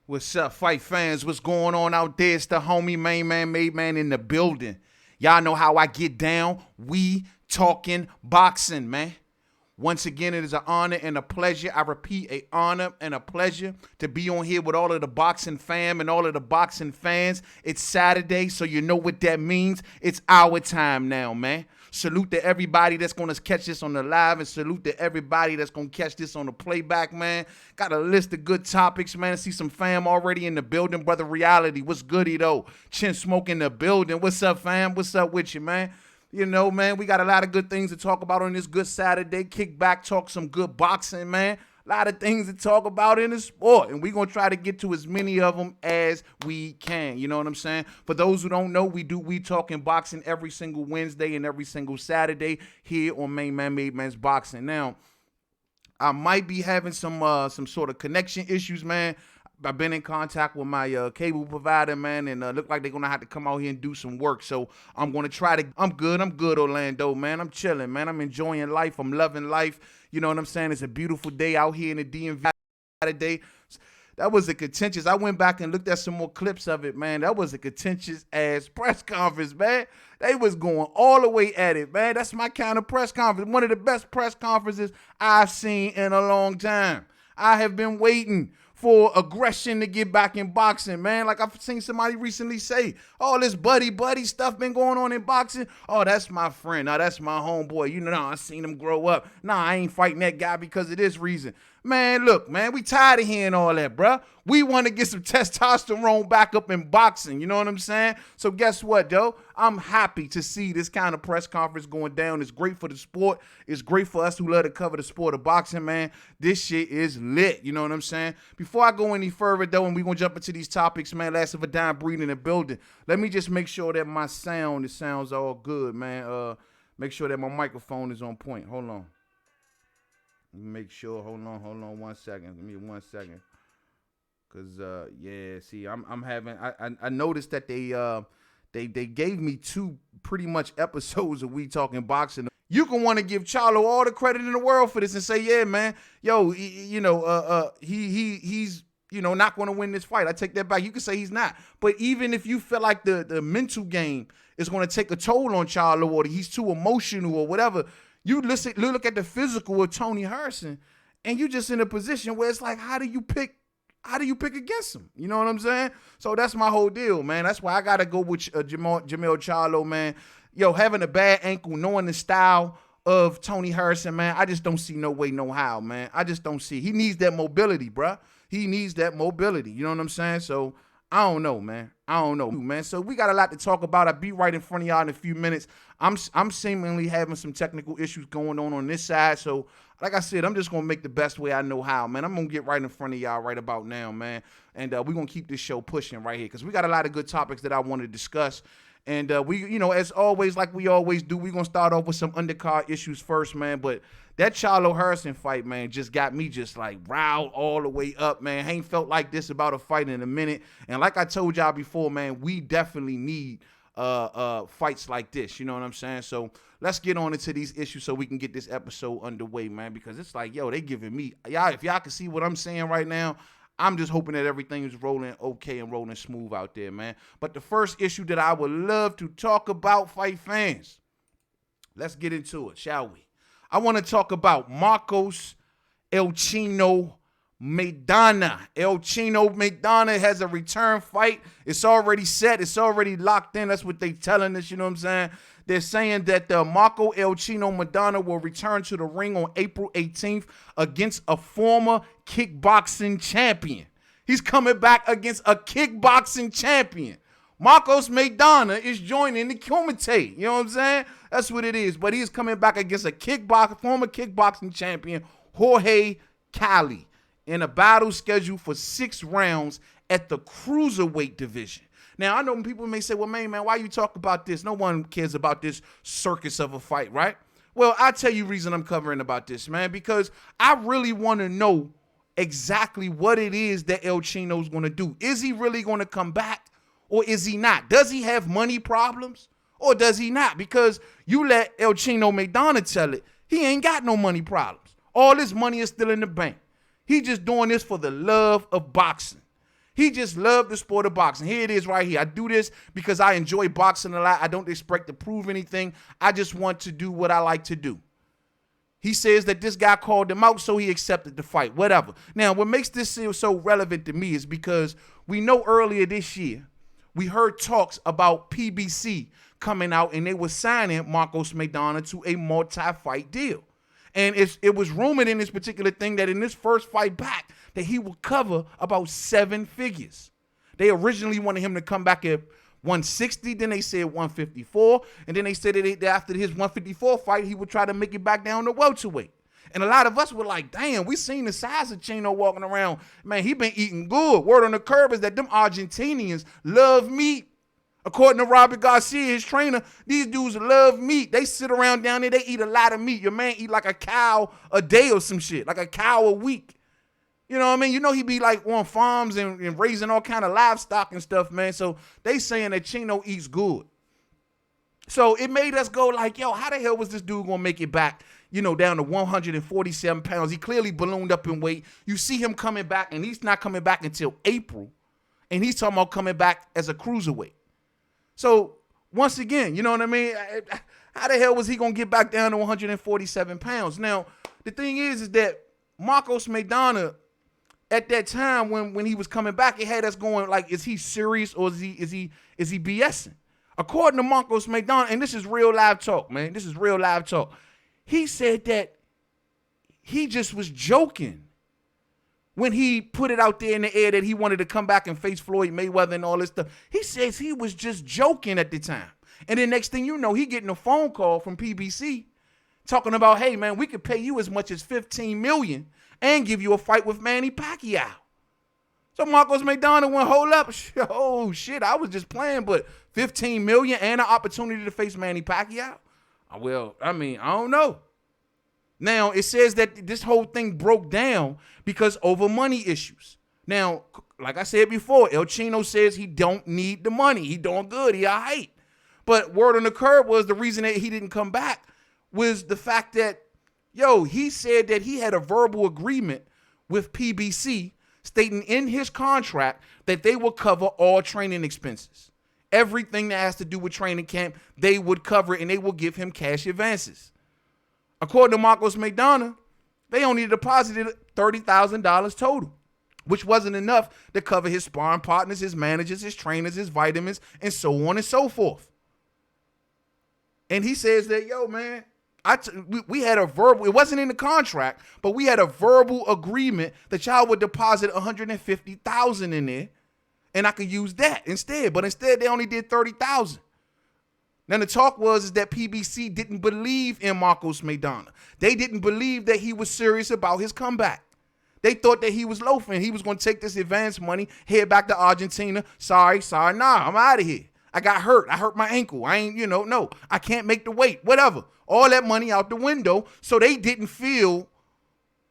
What's up, fight fans? What's going on out there? It's the homie main man, made man in the building. Y'all know how I get down. We talking boxing, man. Once again, it is an honor and a pleasure. I repeat, an honor and a pleasure to be on here with all of the boxing fam and all of the boxing fans. It's Saturday, so you know what that means. It's our time now, man. Salute to everybody that's going to catch this on the live, and salute to everybody that's going to catch this on the playback, man. Got a list of good topics, man. I see some fam already in the building. Brother Reality, what's goody, though? Chin Smoke in the building. What's up, fam? What's up with you, man? You know, man, we got a lot of good things to talk about on this good Saturday. Kick back, talk some good boxing, man. A lot of things to talk about in the sport, and we're going to try to get to as many of them as we can. You know what I'm saying? For those who don't know, we talking boxing every single Wednesday and every single Saturday here on Main Man Made Man's Boxing. Now, I might be having some sort of connection issues, man. I've been in contact with my cable provider, man, and look like they're going to have to come out here and do some work. So I'm going to try to, I'm good, Orlando, man. I'm chilling, man. I'm enjoying life. I'm loving life. You know what I'm saying? It's a beautiful day out here in the DMV today. That was a contentious. I went back and looked at some more clips of it, man. That was a contentious ass press conference, man. They was going all the way at it, man. That's my kind of press conference. One of the best press conferences I've seen in a long time. I have been waiting for aggression to get back in boxing, man. Like I've seen somebody recently say, all this buddy stuff been going on in boxing. Oh, that's my friend. Now that's my homeboy. You know, I seen him grow up. Nah, I ain't fighting that guy because of this reason. Man, look, man, we tired of hearing all that, bruh. We want to get some testosterone back up in boxing. You know what I'm saying? So guess what, though? I'm happy to see this kind of press conference going down. It's great for the sport. It's great for us who love to cover the sport of boxing, man. This shit is lit. You know what I'm saying? Before I go any further, though, and we're going to jump into these topics, man, last of a dime breed in the building, let me just make sure that my sound, it sounds all good, man. Make sure that my microphone is on point. Hold on. Make sure, hold on 1 second. Give me 1 second. Cause yeah, see, I'm having I noticed that they gave me 2 pretty much episodes of We Talking Boxing. You can want to give Charlo all the credit in the world for this and say, yeah, man, yo, he's not going to win this fight. I take that back. You can say he's not. But even if you feel like the mental game is going to take a toll on Charlo, or he's too emotional or whatever, you look at the physical of Tony Harrison, and you just in a position where it's like, how do you pick against him? You know what I'm saying? So that's my whole deal, man. That's why I got to go with Jamel Charlo, man. Yo, having a bad ankle, knowing the style of Tony Harrison, man, I just don't see no way, no how, man. I just don't see. He needs that mobility, bruh. He needs that mobility. You know what I'm saying? So I don't know, man. So we got a lot to talk about. I'll be right in front of y'all in a few minutes. I'm seemingly having some technical issues going on this side. So like I said, I'm just going to make the best way I know how, man. I'm going to get right in front of y'all right about now, man. And we're going to keep this show pushing right here because we got a lot of good topics that I want to discuss. And we, you know, as always, like we always do, we're going to start off with some undercard issues first, man. But that Charlo Harrison fight, man, just got me just like riled all the way up, man. I ain't felt like this about a fight in a minute. And like I told y'all before, man, we definitely need fights like this. You know what I'm saying? So let's get on into these issues so we can get this episode underway, man. Because it's like, yo, they giving me, y'all, if y'all can see what I'm saying right now, I'm just hoping that everything is rolling okay and rolling smooth out there, man. But the first issue that I would love to talk about, fight fans, let's get into it, shall we? I want to talk about Marcos El Chino Maidana. El Chino Maidana has a return fight. It's already set. It's already locked in. That's what they telling us, you know what I'm saying? They're saying that Marco El Chino Maidana will return to the ring on April 18th against a former kickboxing champion. He's coming back against a kickboxing champion. Marcos Maidana is joining the Kumite. You know what I'm saying? That's what it is. But he's coming back against a former kickboxing champion, Jorge Cali, in a battle scheduled for 6 rounds at the cruiserweight division. Now, I know people may say, well, man, why you talk about this? No one cares about this circus of a fight, right? Well, I'll tell you the reason I'm covering about this, man, because I really want to know exactly what it is that El Chino's going to do. Is he really going to come back or is he not? Does he have money problems or does he not? Because you let El Chino Maidana tell it, he ain't got no money problems. All his money is still in the bank. He just doing this for the love of boxing. He just loved the sport of boxing. Here it is right here. I do this because I enjoy boxing a lot. I don't expect to prove anything. I just want to do what I like to do. He says that this guy called him out, so he accepted the fight, whatever. Now, what makes this so relevant to me is because we know earlier this year, we heard talks about PBC coming out, and they were signing Marcos Maidana to a multi-fight deal. And it was rumored in this particular thing that in this first fight back, that he will cover about 7 figures. They originally wanted him to come back at 160, then they said 154, and then they said that after his 154 fight, he would try to make it back down to welterweight. And a lot of us were like, damn, we seen the size of Chino walking around. Man, he been eating good. Word on the curb is that them Argentinians love meat. According to Robert Garcia, his trainer, these dudes love meat. They sit around down there, they eat a lot of meat. Your man eat like a cow a day or some shit, like a cow a week. You know what I mean? You know he be like on farms and raising all kind of livestock and stuff, man. So they saying that Chino eats good. So it made us go like, yo, how the hell was this dude going to make it back, you know, down to 147 pounds? He clearly ballooned up in weight. You see him coming back, and he's not coming back until April. And he's talking about coming back as a cruiserweight. So once again, you know what I mean? How the hell was he going to get back down to 147 pounds? Now, the thing is that Marcos Maidana, at that time when he was coming back, it had us going like, is he serious or is he BSing? According to Marcos Maidana, and this is real live talk, man. This is real live talk. He said that he just was joking when he put it out there in the air that he wanted to come back and face Floyd Mayweather and all this stuff. He says he was just joking at the time. And then next thing you know, he getting a phone call from PBC talking about, hey, man, we could pay you as much as $15 million and give you a fight with Manny Pacquiao. So Marcos Maidana went, hold up. Oh, shit, I was just playing, but $15 million and an opportunity to face Manny Pacquiao? Well, I mean, I don't know. Now, it says that this whole thing broke down because over money issues. Now, like I said before, El Chino says he don't need the money. He doing good. He all right. But word on the curb was the reason that he didn't come back was the fact that, yo, he said that he had a verbal agreement with PBC stating in his contract that they will cover all training expenses. Everything that has to do with training camp, they would cover it, and they will give him cash advances. According to Marcos Maidana, they only deposited $30,000 total, which wasn't enough to cover his sparring partners, his managers, his trainers, his vitamins, and so on and so forth. And he says that, yo, man, we had a verbal, it wasn't in the contract, but we had a verbal agreement that y'all would deposit $150,000 in there, and I could use that instead. But instead, they only did $30,000. Now, the talk was that PBC didn't believe in Marcos Maidana. They didn't believe that he was serious about his comeback. They thought that he was loafing. He was going to take this advance money, head back to Argentina. Sorry, nah, I'm out of here. I got hurt. I hurt my ankle. I ain't, no, I can't make the weight, whatever. All that money out the window. So they didn't feel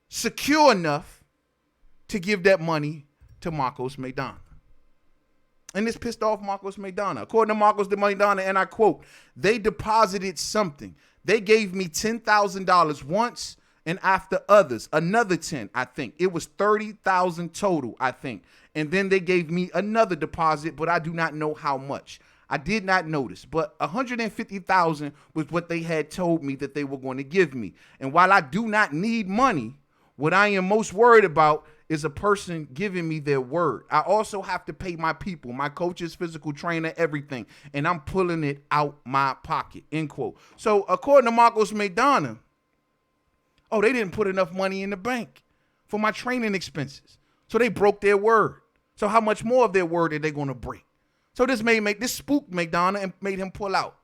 secure enough to give that money to Marcos Maidana. And this pissed off Marcos Maidana. According to Marcos Maidana, and I quote, they deposited something. They gave me $10,000 once, and after others, another 10, I think. It was $30,000 total, I think. And then they gave me another deposit, but I do not know how much. I did not notice, but $150,000 was what they had told me that they were going to give me. And while I do not need money, what I am most worried about is a person giving me their word. I also have to pay my people, my coaches, physical trainer, everything. And I'm pulling it out my pocket, end quote. So according to Marcos Maidana, oh, they didn't put enough money in the bank for my training expenses. So they broke their word. So how much more of their word are they going to break? So this spooked Maidana and made him pull out.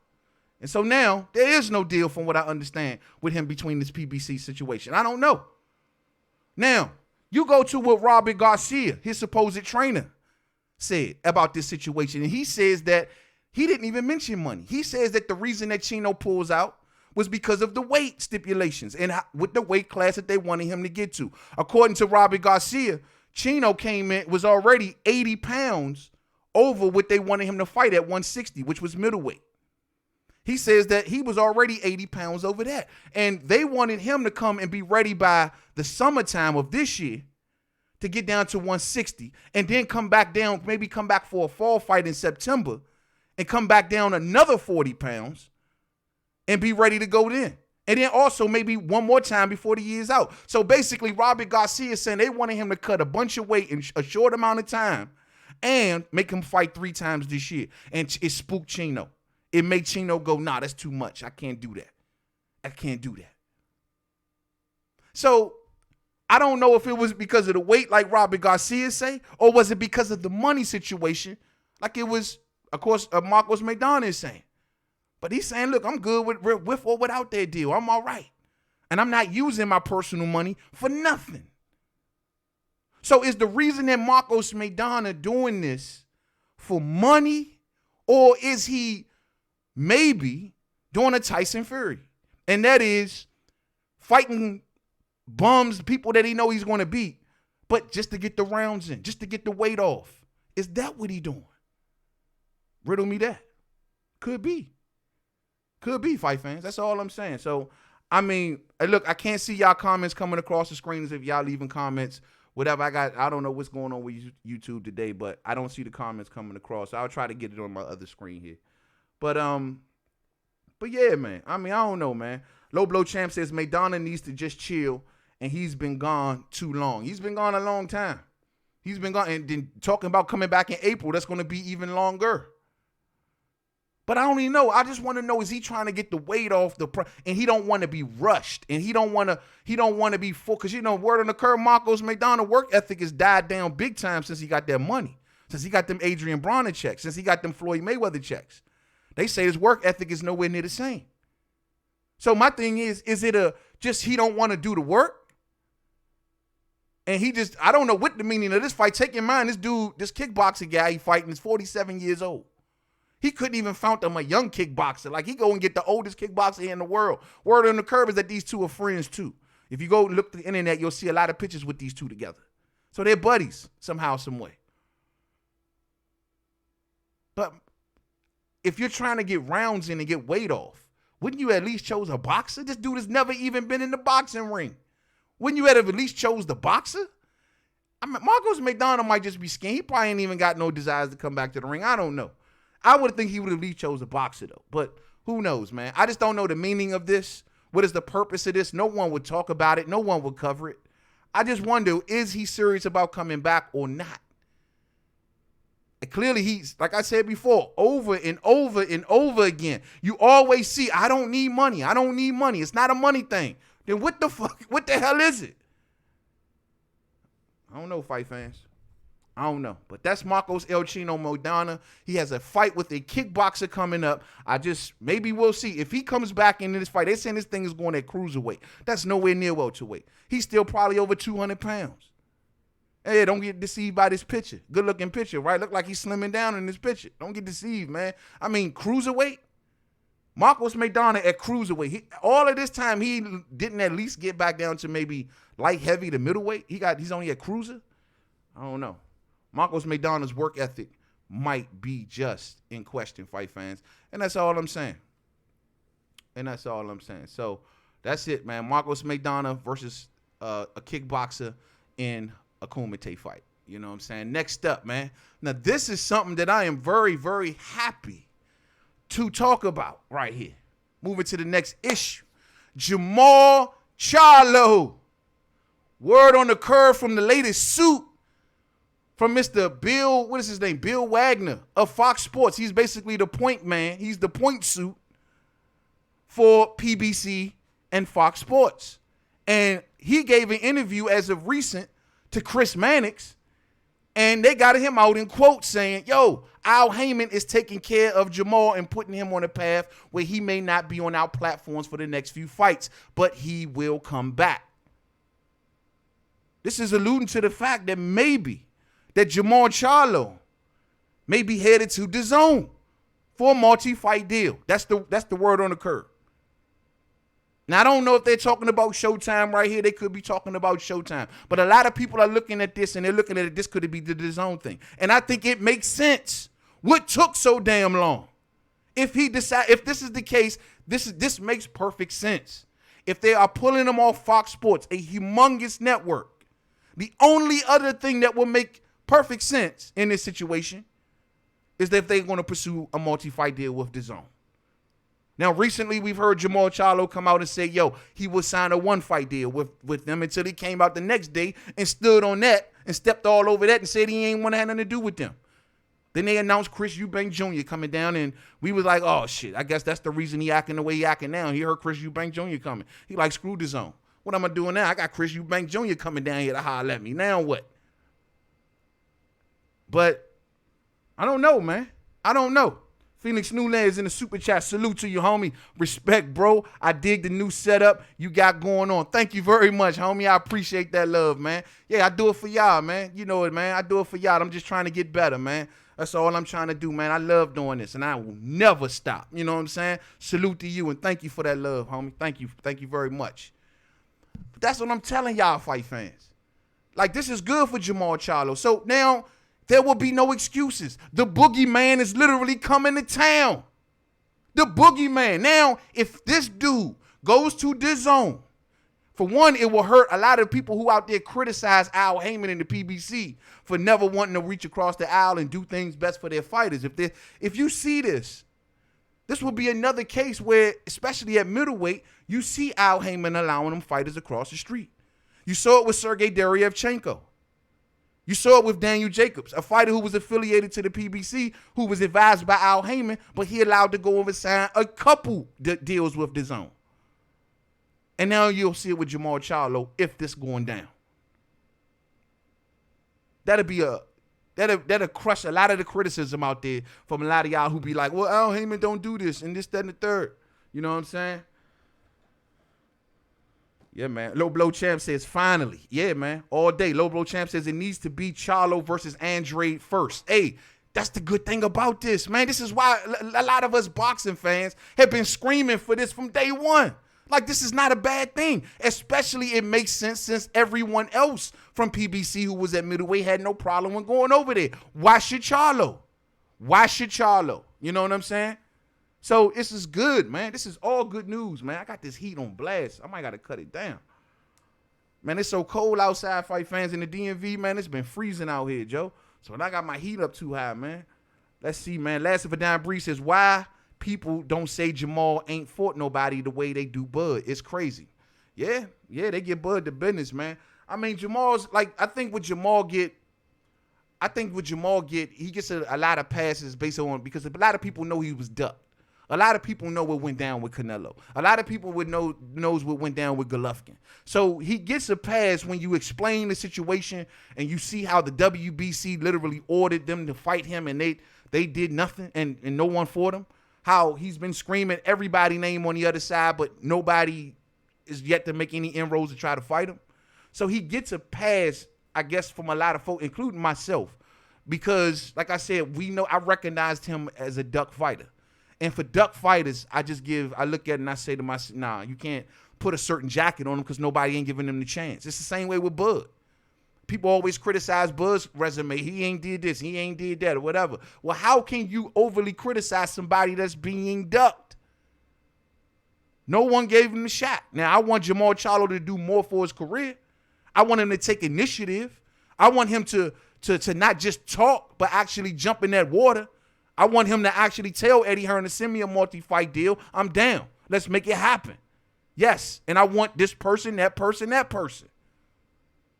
And so now there is no deal from what I understand with him between this PBC situation. I don't know. Now, you go to what Robert Garcia, his supposed trainer, said about this situation. And he says that he didn't even mention money. He says that the reason that Chino pulls out was because of the weight stipulations and with the weight class that they wanted him to get to. According to Robert Garcia, Chino was already 80 pounds over what they wanted him to fight at 160, which was middleweight. He says that he was already 80 pounds over that. And they wanted him to come and be ready by the summertime of this year to get down to 160 and then come back down, maybe come back for a fall fight in September and come back down another 40 pounds and be ready to go then. And then also maybe one more time before the year's out. So basically, Robert Garcia is saying they wanted him to cut a bunch of weight in a short amount of time and make him fight 3 times this year. And it spooked Chino. It made Chino go, nah, that's too much. I can't do that. I can't do that. So I don't know if it was because of the weight, like Robert Garcia say, or was it because of the money situation, like it was, of course, Marcos Maidana is saying. But he's saying, look, I'm good with or without that deal. I'm all right. And I'm not using my personal money for nothing. So is the reason that Marcos Maidana doing this for money, or is he maybe doing a Tyson Fury? And that is fighting bums, people that he know he's going to beat, but just to get the rounds in, just to get the weight off. Is that what he doing? Riddle me that. Could be. Could be, fight fans. That's all I'm saying. So, I mean, look, I can't see y'all comments coming across the screens if y'all leaving comments. Whatever I don't know what's going on with YouTube today, but I don't see the comments coming across. So I'll try to get it on my other screen here. But yeah, man. I mean, I don't know, man. Low Blow Champ says Maidana needs to just chill, and he's been gone too long. He's been gone a long time. He's been gone, and then talking about coming back in April, that's going to be even longer. But I don't even know. I just want to know, is he trying to get the weight off and he don't want to be rushed, and he don't want to be full, because word on the curve, Marcos Maidana work ethic has died down big time since he got that money, since he got them Adrian Broner checks, since he got them Floyd Mayweather checks. They say his work ethic is nowhere near the same. So my thing is it just he don't want to do the work? And I don't know what the meaning of this fight. Take in mind, this dude, this kickboxer guy he fighting is 47 years old. He couldn't even found him a young kickboxer. Like, he go and get the oldest kickboxer in the world. Word on the curve is that these two are friends too. If you go look at the internet, you'll see a lot of pictures with these two together. So they're buddies somehow, some way. But if you're trying to get rounds in and get weight off, wouldn't you at least chose a boxer? This dude has never even been in the boxing ring. Wouldn't you have at least chose the boxer? I mean, Marcos Maidana might just be scared. He probably ain't even got no desires to come back to the ring. I don't know. I would think he would have at least chose a boxer, though. But who knows, man? I just don't know the meaning of this. What is the purpose of this? No one would talk about it. No one would cover it. I just wonder, is he serious about coming back or not? And clearly he's, like I said before, over and over and over again. You always see, I don't need money. I don't need money. It's not a money thing. Then what the hell is it? I don't know, fight fans. I don't know. But that's Marcos El Chino Maidana. He has a fight with a kickboxer coming up. Maybe we'll see. If he comes back into this fight, they're saying this thing is going at cruiserweight. That's nowhere near welterweight. He's still probably over 200 pounds. Hey, don't get deceived by this picture. Good looking picture, right? Look like he's slimming down in this picture. Don't get deceived, man. I mean, cruiserweight? Marcos Maidana at cruiserweight. All of this time, he didn't at least get back down to maybe light heavy to middleweight. He's only at cruiser? I don't know. Marcos Maidana's work ethic might be just in question, fight fans. And that's all I'm saying. So that's it, man. Marcos Maidana versus a kickboxer in a Kumite fight. You know what I'm saying? Next up, man. Now, this is something that I am very, very happy to talk about right here. Moving to the next issue. Jamal Charlo. Word on the curve from the latest suit from Mr. Bill, what is his name? Bill Wagner of Fox Sports. He's basically the point man. He's the point suit for PBC and Fox Sports. And he gave an interview as of recent to Chris Mannix, and they got him out in quotes saying, yo, Al Heyman is taking care of Jamal and putting him on a path where he may not be on our platforms for the next few fights, but he will come back. This is alluding to the fact that maybe that Jamal Charlo may be headed to DAZN for a multi-fight deal. That's the word on the curve. Now, I don't know if they're talking about Showtime right here. They could be talking about Showtime. But a lot of people are looking at this, and they're looking at it, this could be the DAZN thing. And I think it makes sense. What took so damn long? If this is the case, this makes perfect sense. If they are pulling them off Fox Sports, a humongous network The only other thing that will make perfect sense in this situation is that if they're going to pursue a multi-fight deal with DAZN. Now, recently, we've heard Jamal Charlo come out and say, yo, he would sign a one-fight deal with them until he came out the next day and stood on that and stepped all over that and said he ain't want to have nothing to do with them. Then they announced Chris Eubank Jr. coming down, and we was like, oh, shit, I guess that's the reason he acting the way he acting now. He heard Chris Eubank Jr. coming. He like, screw DAZN. What am I doing now? I got Chris Eubank Jr. coming down here to holler at me. Now what? But I don't know, man. I don't know. Phoenix Newlands in the super chat. Salute to you, homie. Respect, bro. I dig the new setup you got going on. Thank you very much, homie. I appreciate that love, man. Yeah, I do it for y'all, man. You know it, man. I do it for y'all. I'm just trying to get better, man. That's all I'm trying to do, man. I love doing this, and I will never stop. You know what I'm saying? Salute to you, and thank you for that love, homie. Thank you. Thank you very much. But that's what I'm telling y'all, fight fans. Like, this is good for Jamal Charlo. So now there will be no excuses. The boogeyman is literally coming to town. The boogeyman. Now, if this dude goes to DAZN, for one, it will hurt a lot of people who out there criticize Al Heyman and the PBC for never wanting to reach across the aisle and do things best for their fighters. If you see this will be another case where, especially at middleweight, you see Al Heyman allowing them fighters across the street. You saw it with Sergey Deryevchenko. You saw it with Daniel Jacobs, a fighter who was affiliated to the PBC, who was advised by Al Heyman, but he allowed to go over and sign a couple deals with DAZN. And now you'll see it with Jamal Charlo if this going down. That'll crush a lot of the criticism out there from a lot of y'all who be like, well, Al Heyman don't do this and this, that, and the third. You know what I'm saying? Yeah, man. Low Blow Champ says, finally. Yeah, man. All day. Low Blow Champ says it needs to be Charlo versus Andre first. Hey, that's the good thing about this, man. This is why a lot of us boxing fans have been screaming for this from day one. Like, this is not a bad thing. Especially it makes sense since everyone else from PBC who was at middleweight had no problem with going over there. Why should Charlo? Why should Charlo? You know what I'm saying? So this is good, man. This is all good news, man. I got this heat on blast. I might got to cut it down. Man, it's so cold outside, fight fans in the DMV, man. It's been freezing out here, Joe. So I got my heat up too high, man. Let's see, man. Last of a Don Bree says, why people don't say Jamal ain't fought nobody the way they do Bud? It's crazy. Yeah, they get Bud the business, man. I mean, Jamal's, like, I think with Jamal get, he gets a lot of passes based on, because a lot of people know he was ducked. A lot of people know what went down with Canelo. A lot of people knows what went down with Golovkin. So he gets a pass when you explain the situation and you see how the WBC literally ordered them to fight him and they did nothing and no one fought him. How he's been screaming everybody's name on the other side, but nobody is yet to make any inroads to try to fight him. So he gets a pass, I guess, from a lot of folks, including myself, because, like I said, I recognized him as a duck fighter. And for duck fighters, I look at it and I say to myself, nah, you can't put a certain jacket on them because nobody ain't giving them the chance. It's the same way with Bud. People always criticize Bud's resume. He ain't did this, he ain't did that, or whatever. Well, how can you overly criticize somebody that's being ducked? No one gave him the shot. Now, I want Jamal Charlo to do more for his career. I want him to take initiative. I want him to not just talk, but actually jump in that water. I want him to actually tell Eddie Hearn to send me a multi-fight deal. I'm down. Let's make it happen. Yes, and I want this person, that person, that person.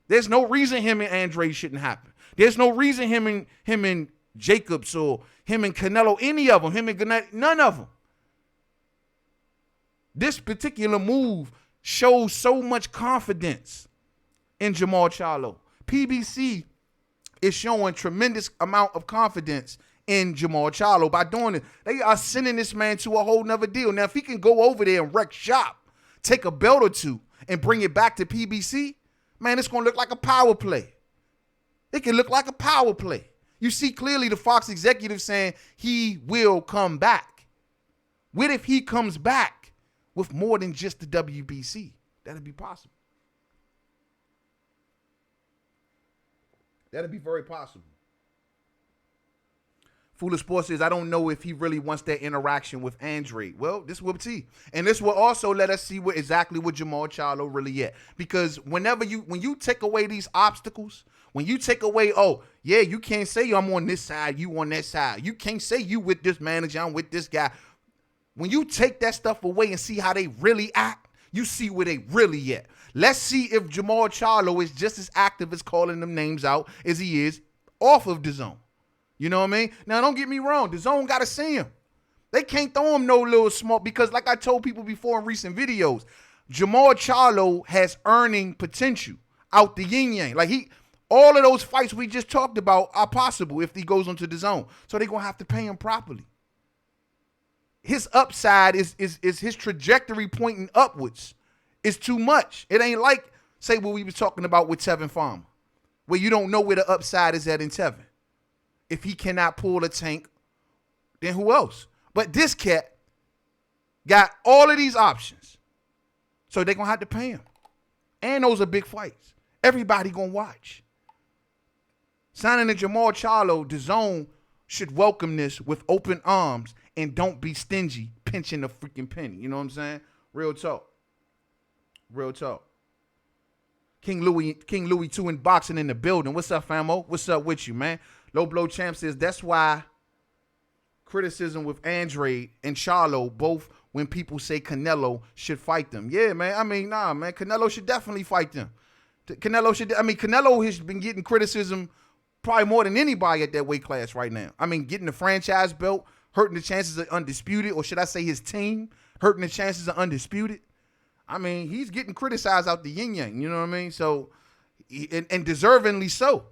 There's no reason him and Andre shouldn't happen. There's no reason him and Jacobs or him and Canelo, any of them, him and Gannett, none of them. This particular move shows so much confidence in Jamal Charlo. PBC is showing tremendous amount of confidence in Jamal Charlo by doing it. They are sending this man to a whole nother deal. Now, if he can go over there and wreck shop, take a belt or two, and bring it back to PBC, man, it's going to look like a power play. It can look like a power play. You see clearly the Fox executive saying he will come back. What if he comes back with more than just the WBC? That'd be possible. That'd be very possible. Foolish Sports says, I don't know if he really wants that interaction with Andre. Well, this will see. And this will also let us see exactly what Jamal Charlo really at. Because when you take away these obstacles, when you take away, oh, yeah, you can't say I'm on this side, you on that side. You can't say you with this manager, I'm with this guy. When you take that stuff away and see how they really act, you see where they really at. Let's see if Jamal Charlo is just as active as calling them names out as he is off of DAZN. You know what I mean? Now, don't get me wrong. DAZN got to see him. They can't throw him no little small, because like I told people before in recent videos, Jamal Charlo has earning potential out the yin-yang. Like all of those fights we just talked about are possible if he goes onto DAZN. So they're going to have to pay him properly. His upside is his trajectory pointing upwards. It's too much. It ain't like, say, what we was talking about with Tevin Farmer, where you don't know where the upside is at in Tevin. If he cannot pull a tank, then who else? But this cat got all of these options. So they're going to have to pay him. And those are big fights. Everybody going to watch. Signing to Jamal Charlo, DAZN should welcome this with open arms and don't be stingy pinching the freaking penny. You know what I'm saying? Real talk. Real talk. King Louis 2 in boxing in the building. What's up, famo? What's up with you, man? Low Blow Champ says that's why criticism with Andre and Charlo, both when people say Canelo should fight them. Yeah, man. I mean, nah, man. Canelo should definitely fight them. Canelo has been getting criticism probably more than anybody at that weight class right now. I mean, getting the franchise belt, hurting the chances of Undisputed, or should I say his team, hurting the chances of Undisputed. I mean, he's getting criticized out the yin-yang, you know what I mean? So, and deservingly so.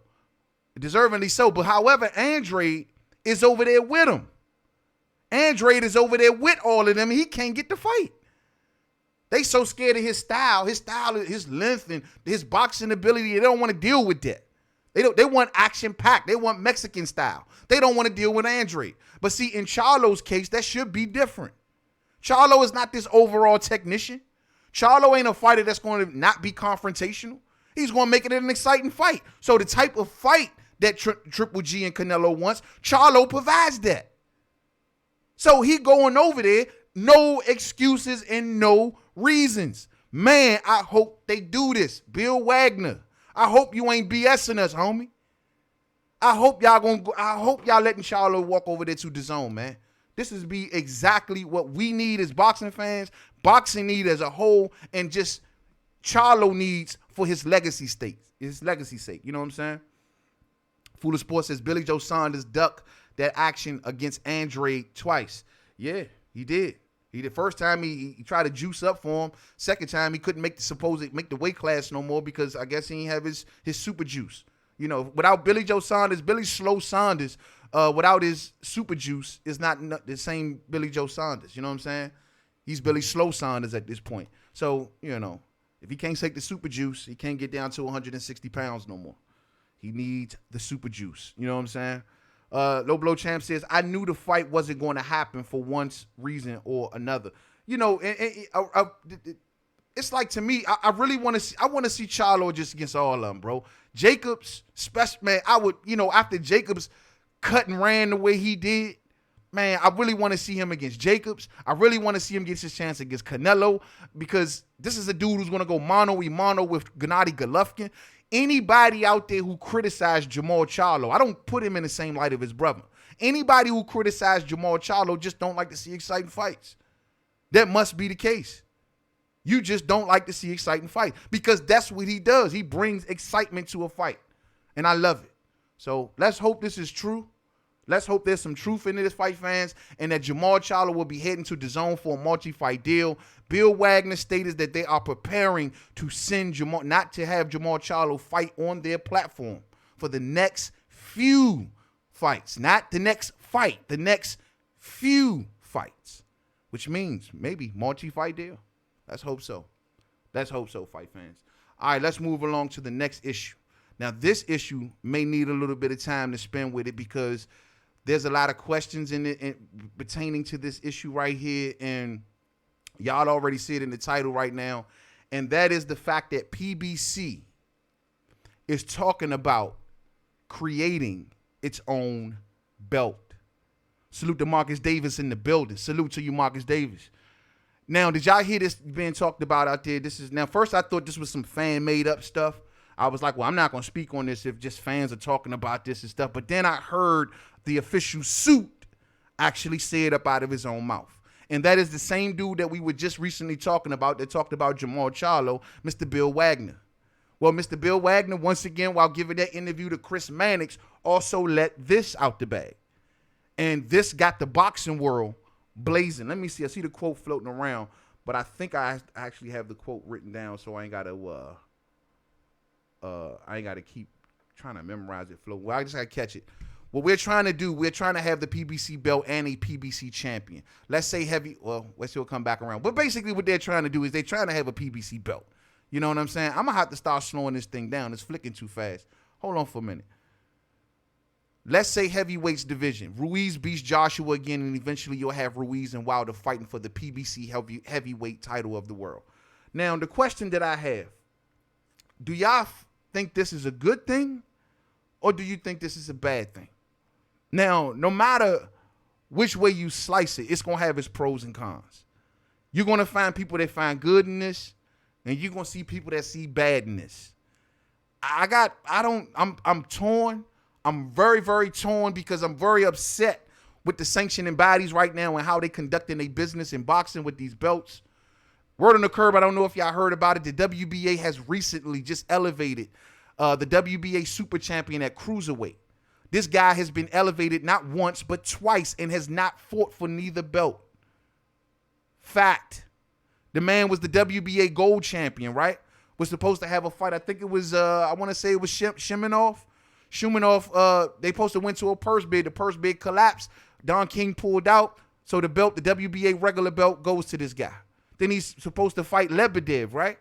Deservingly so. But however, Andre is over there with him. Andre is over there with all of them. He can't get the fight. They so scared of his style, his length, and his boxing ability. They don't want to deal with that. They want action-packed. They want Mexican style. They don't want to deal with Andre. But see, in Charlo's case, that should be different. Charlo is not this overall technician. Charlo ain't a fighter that's going to not be confrontational. He's going to make it an exciting fight. So the type of fight that Triple G and Canelo wants, Charlo provides that. So he going over there, no excuses and no reasons. Man, I hope they do this. Bill Wagner, I hope you ain't BSing us, homie. I hope y'all letting Charlo walk over there to DAZN, man. This is be exactly what we need as boxing fans, boxing need as a whole, and just Charlo needs for his legacy sake. You know what I'm saying? Foolish Sports says Billy Joe Saunders ducked that action against Andre twice. Yeah, he did. First time he tried to juice up for him. Second time he couldn't make the weight class no more because I guess he didn't have his super juice. You know, without Billy Joe Saunders, Billy Slow Saunders, without his super juice, is not the same Billy Joe Saunders. You know what I'm saying? He's Billy Slow Saunders at this point. So, you know, if he can't take the super juice, he can't get down to 160 pounds no more. He needs the super juice. You know what I'm saying? Low Blow Champ says, I knew the fight wasn't going to happen for one reason or another. You know, it's like, to me, I really want to see, Charlo just against all of them, bro. Jacobs, man, after Jacobs cut and ran the way he did, man, I really want to see him against Jacobs. I really want to see him get his chance against Canelo, because this is a dude who's going to go mano-a-mano with Gennady Golovkin. Anybody out there who criticized Jamal Charlo, I don't put him in the same light of his brother. Anybody who criticized Jamal Charlo just don't like to see exciting fights. That must be the case. You just don't like to see exciting fights, because that's what he does. He brings excitement to a fight, and I love it. So let's hope this is true. Let's hope there's some truth in this fight, fans, and that Jamal Charlo will be heading to DAZN for a multi-fight deal. Bill Wagner stated that they are preparing to send Jamal, not to have Jamal Charlo fight on their platform for the next few fights. Not the next fight, the next few fights, which means maybe multi-fight deal. Let's hope so. Let's hope so, fight fans. All right, let's move along to the next issue. Now, this issue may need a little bit of time to spend with it, because there's a lot of questions in it pertaining to this issue right here, and y'all already see it in the title right now, and that is the fact that PBC is talking about creating its own belt Salute to Marcus Davis in the building. Salute to you, Marcus Davis. Now, did y'all hear this being talked about out there? First I thought this was some fan made up stuff. I was like, well, I'm not going to speak on this if just fans are talking about this and stuff. But then I heard the official suit actually say it up out of his own mouth. And that is the same dude that we were just recently talking about that talked about Jamal Charlo, Mr. Bill Wagner. Well, Mr. Bill Wagner, once again, while giving that interview to Chris Mannix, also let this out the bag. And this got the boxing world blazing. Let me see. I see the quote floating around, but I think I actually have the quote written down, so I ain't got to keep trying to memorize it. Well, I just got to catch it. What we're trying to do, we're trying to have the PBC belt and a PBC champion. Let's say let's still come back around. But basically what they're trying to do is they're trying to have a PBC belt. You know what I'm saying? I'm going to have to start slowing this thing down. It's flicking too fast. Hold on for a minute. Let's say heavyweights division. Ruiz beats Joshua again, and eventually you'll have Ruiz and Wilder fighting for the PBC heavyweight title of the world. Now, the question that I have, do y'all think this is a good thing, or do you think this is a bad thing? Now, no matter which way you slice it, it's going to have its pros and cons. You're going to find people that find good in this, and you're going to see people that see bad in this. I'm torn. I'm very, very torn because I'm very upset with the sanctioning bodies right now and how they conducting their business in boxing with these belts. Word on the curb, I don't know if y'all heard about it. The WBA has recently just elevated the WBA super champion at cruiserweight. This guy has been elevated not once, but twice and has not fought for neither belt. Fact. The man was the WBA gold champion, right? Was supposed to have a fight. I think it was, I want to say it was Shumenov. They supposed to went to a purse bid. The purse bid collapsed. Don King pulled out. So the belt, the WBA regular belt, goes to this guy. Then he's supposed to fight Lebedev, right?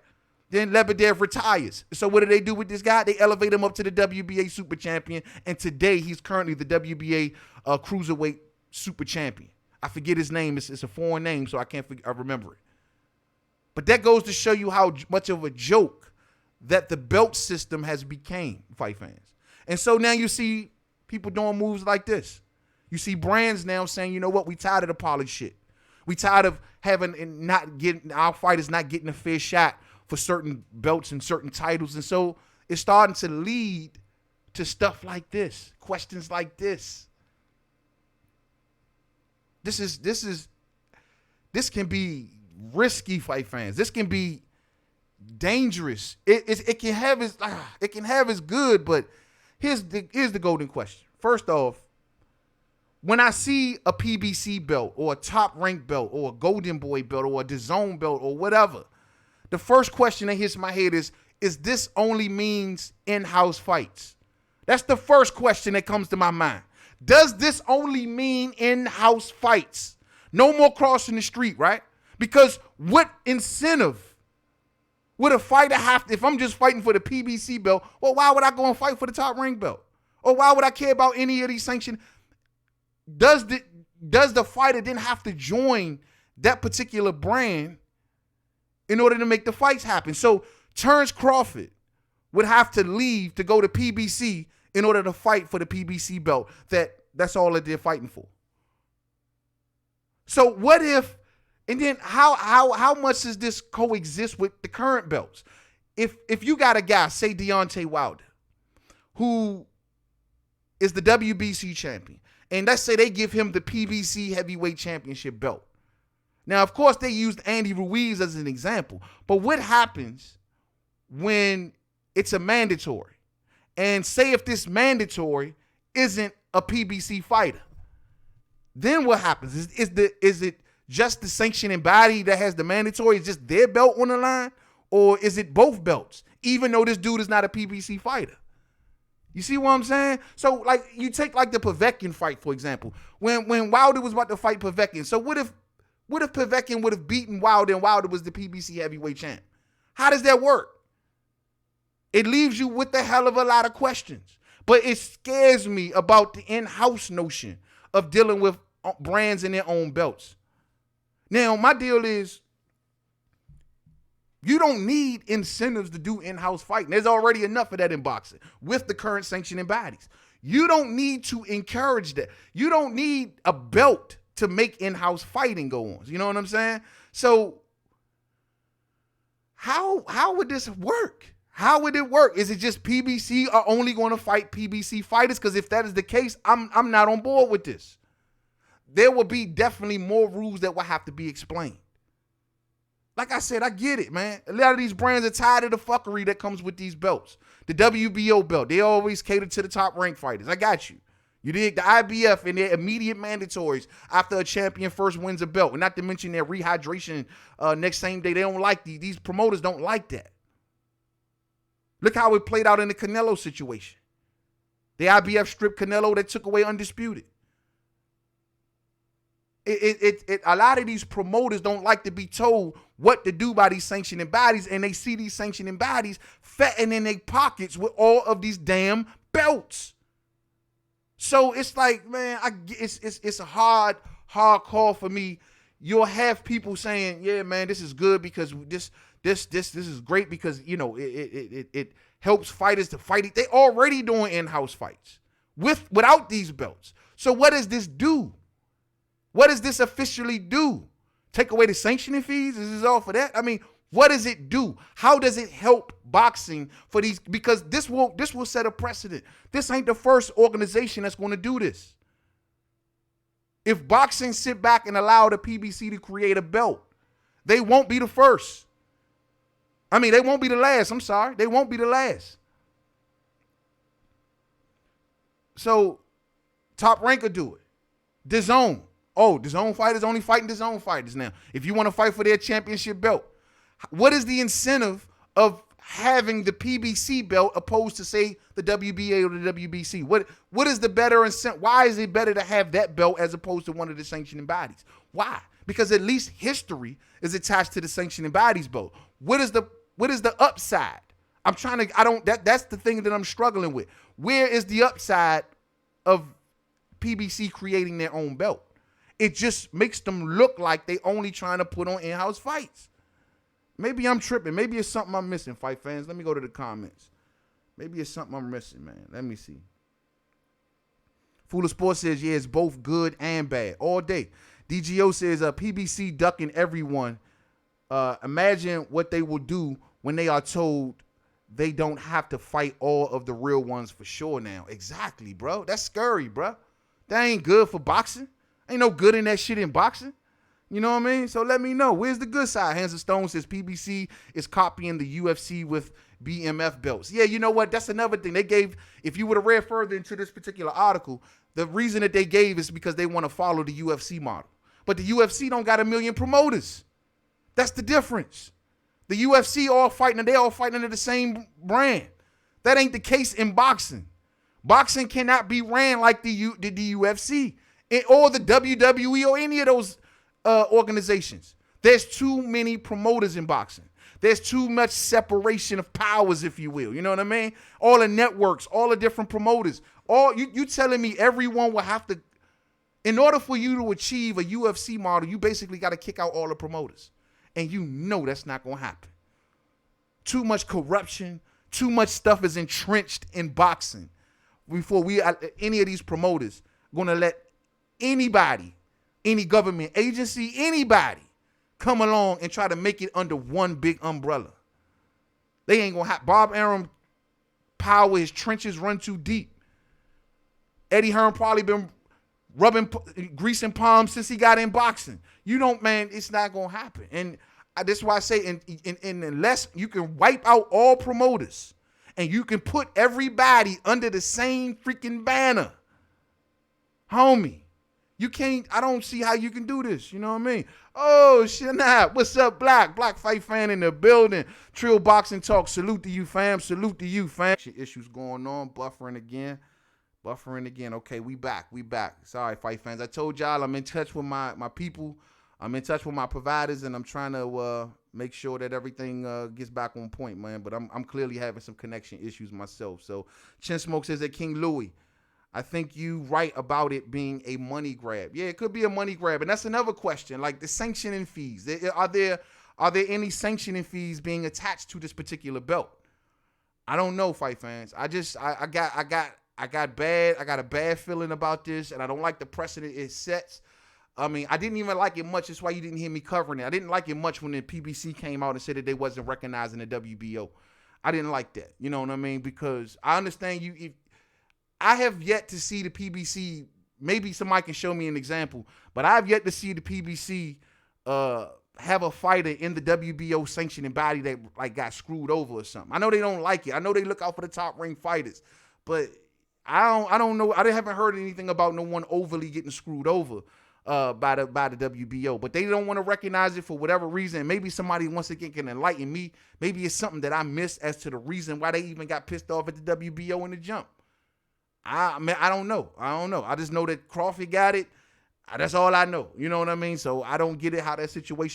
Then Lebedev retires. So what do they do with this guy? They elevate him up to the WBA super champion. And today he's currently the WBA cruiserweight super champion. I forget his name. It's a foreign name, so I remember it. But that goes to show you how much of a joke that the belt system has became, fight fans. And so now you see people doing moves like this. You see brands now saying, you know what, we tired of the polished shit. We tired of our fighters not getting a fair shot for certain belts and certain titles. And so it's starting to lead to stuff like this, questions like this. This can be risky, fight fans. This can be dangerous. It can have its good, but here's the golden question. First off, when I see a PBC belt or a top rank belt or a Golden Boy belt or a DAZN belt or whatever, the first question that hits my head is this only means in-house fights? That's the first question that comes to my mind. Does this only mean in-house fights? No more crossing the street, right? Because what incentive would a fighter have if I'm just fighting for the PBC belt, well, why would I go and fight for the top rank belt? Or why would I care about any of these sanctions? Does the fighter then have to join that particular brand in order to make the fights happen? So Terrence Crawford would have to leave to go to PBC in order to fight for the PBC belt. That's all that they're fighting for. So what if, and then how much does this coexist with the current belts? If you got a guy, say Deontay Wilder, who is the WBC champion, and let's say they give him the PBC heavyweight championship belt. Now, of course, they used Andy Ruiz as an example, but what happens when it's a mandatory? And say if this mandatory isn't a PBC fighter, then what happens? Is it just the sanctioning body that has the mandatory? Is just their belt on the line? Or is it both belts, even though this dude is not a PBC fighter? You see what I'm saying? So, like, you take, like, the Povetkin fight, for example. When Wilder was about to fight Povetkin. So what if Povetkin would have beaten Wilder and Wilder was the PBC heavyweight champ? How does that work? It leaves you with a hell of a lot of questions. But it scares me about the in-house notion of dealing with brands and their own belts. Now, my deal is, You don't need incentives to do in-house fighting. There's already enough of that in boxing with the current sanctioning bodies. You don't need to encourage that. You don't need a belt to make in-house fighting go on. You know what I'm saying? So how would this work? How would it work? Is it just PBC are only going to fight PBC fighters? Because if that is the case, I'm not on board with this. There will be definitely more rules that will have to be explained. Like I said, I get it, man. A lot of these brands are tired of the fuckery that comes with these belts. The WBO belt, they always cater to the top ranked fighters. I got you. You dig? The IBF and their immediate mandatories after a champion first wins a belt. And not to mention their rehydration next same day. They don't like these promoters don't like that. Look how it played out in the Canelo situation. The IBF stripped Canelo that took away Undisputed. A lot of these promoters don't like to be told what to do by these sanctioning bodies, and they see these sanctioning bodies fattening in their pockets with all of these damn belts. So it's like, man, it's a hard call for me. You'll have people saying, yeah, man, this is good because this is great because, you know, it helps fighters to fight. They already doing in-house fights without these belts. So what does this do? What does this officially do? Take away the sanctioning fees? Is this all for that? I mean, what does it do? How does it help boxing for these? Because this will set a precedent. This ain't the first organization that's going to do this. If boxing sit back and allow the PBC to create a belt, they won't be the first. I mean, they won't be the last. I'm sorry. They won't be the last. So, Top Rank will do it. DAZN. Oh, DAZN fighters only fighting DAZN fighters now. If you want to fight for their championship belt, what is the incentive of having the PBC belt opposed to, say, the WBA or the WBC? What is the better incentive? Why is it better to have that belt as opposed to one of the sanctioning bodies? Why? Because at least history is attached to the sanctioning bodies belt. What is the upside? That's the thing that I'm struggling with. Where is the upside of PBC creating their own belt? It just makes them look like they only trying to put on in-house fights. Maybe I'm tripping. Maybe it's something I'm missing, fight fans. Let me go to the comments. Maybe it's something I'm missing, man. Let me see. Fool of Sports says, yeah, it's both good and bad. All day. DGO says, PBC ducking everyone. Imagine what they will do when they are told they don't have to fight all of the real ones for sure now. Exactly, bro. That's scary, bro. That ain't good for boxing. Ain't no good in that shit in boxing. You know what I mean? So let me know. Where's the good side? Hands of Stone says PBC is copying the UFC with BMF belts. Yeah, you know what? That's another thing. They gave, if you would have read further into this particular article, the reason that they gave is because they want to follow the UFC model. But the UFC don't got a million promoters. That's the difference. The UFC all fighting, and they all fighting under the same brand. That ain't the case in boxing. Boxing cannot be ran like the UFC or the WWE or any of those organizations. There's too many promoters in boxing. There's too much separation of powers, if you will. You know what I mean? All the networks, all the different promoters. You telling me everyone will have to, in order for you to achieve a UFC model, you basically got to kick out all the promoters. And you know that's not going to happen. Too much corruption, too much stuff is entrenched in boxing before any of these promoters going to let anybody, any government agency, anybody come along and try to make it under one big umbrella. They ain't going to have Bob Arum power, his trenches run too deep. Eddie Hearn probably been greasing palms since he got in boxing. You don't, man, it's not going to happen. And that's why I say, unless you can wipe out all promoters and you can put everybody under the same freaking banner, homie, you can't, I don't see how you can do this. You know what I mean? Oh, Shanab, what's up, Black? Black Fight fan in the building. Trill Boxing Talk. Salute to you, fam. Salute to you, fam. Issues going on. Buffering again. Okay, we back. Sorry, fight fans. I told y'all I'm in touch with my people. I'm in touch with my providers, and I'm trying to make sure that everything gets back on point, man. But I'm clearly having some connection issues myself. So Chin Smoke says that King Louis, I think you right about it being a money grab. Yeah, it could be a money grab. And that's another question, like the sanctioning fees. Are there Are there any sanctioning fees being attached to this particular belt? I don't know, fight fans. I got a bad feeling about this, and I don't like the precedent it sets. I mean, I didn't even like it much. That's why you didn't hear me covering it. I didn't like it much when the PBC came out and said that they wasn't recognizing the WBO. I didn't like that. You know what I mean? Because I understand you. I have yet to see the PBC. Maybe somebody can show me an example, but I've yet to see the PBC have a fighter in the WBO sanctioning body that like got screwed over or something. I know they don't like it. I know they look out for the top ranked fighters, but I don't know. I haven't heard anything about no one overly getting screwed over by the WBO, but they don't want to recognize it for whatever reason. Maybe somebody once again can enlighten me. Maybe it's something that I missed as to the reason why they even got pissed off at the WBO in the jump. I don't know. I just know that Crawford got it. That's all I know. You know what I mean? So I don't get it how that situation